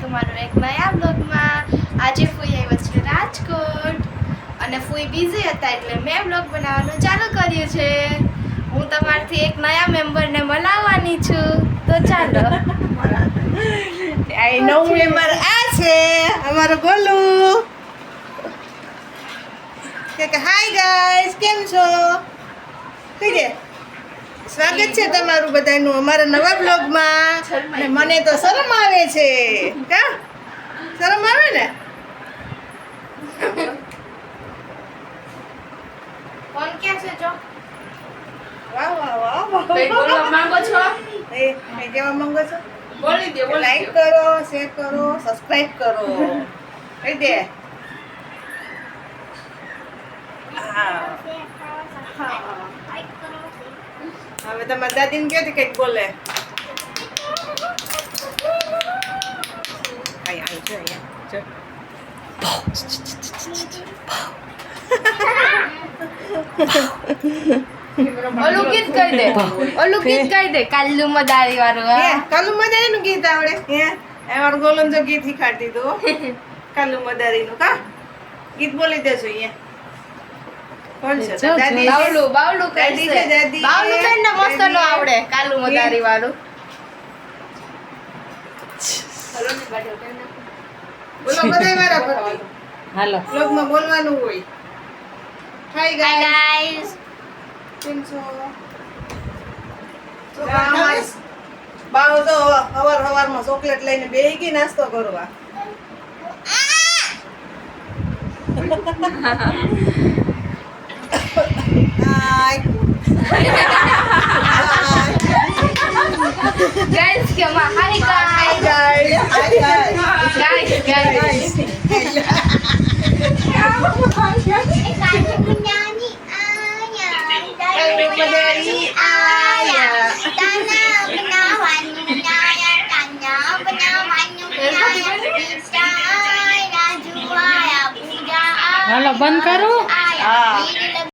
તમારું એક નયા બ્લોગમાં। આજે ફૂઈ આવ્યા છે રાજકોટ અને ફૂઈ બિઝી હતા એટલે મેં બ્લોગ બનાવવાનું ચાલુ કર્યું છે। હું તમારથી એક નયા મેમ્બરને મળવાની છું, તો ચાલો। આ નવું મેમ્બર આ છે અમારો ગોલુ કે હાય ગાઈસ, કેમ છો? કઈ દે સ્વાગત છે તમારું બધાનું અમારા નવા બ્લોગમાં। અને મને તો શરમ આવે છે, કા શરમ આવે ને? કોણ ક્યાં છે જો? વાહ વાહ વાહ વાહ। કઈ બોલવા માંગો છો? એ કઈ કહેવા માંગો છો? બોલી દે, બોલી લાઈક દે। કરો, શેર કરો, સબસ્ક્રાઇબ કરો, કઈ દે। હા હવે તમારી દાદીને કહો તો કંઈક બોલે। આય આય જો અહીંયા જો। ઓલું ગીત કહી દે, ઓલું ગીત કહી દે, કાલ્લુ મદારી વાળું। હે કાલુ મદારીનું ગીત આવડે? હે અમાર ગોલન જો ગીત શીખાડી દીધું કાલુ મદારીનું, કા ગીત બોલી દેજો અહીંયા। કોણ છે? દાદી છે? બાવલું બાવલું દાદી છે, કહેશે। દાદી બાવલું બેન ને મસ્ત નો આવડે કાલુ મદારી વાળું। બોલો બધાય મારા પતિ। હાલો બ્લોગમાં બોલવાનું હોય। હાય હાય ગાઈસ, ગાઈસ, કેમ છો? બાવ તો હવારમાં ચોકલેટ લઈને બેહી ગઈ નાસ્તો કરવા। ગાઈસ કે માં હાય ગાઈસ, ગાઈસ ગાઈસ। હાલો બંધ કરો। હા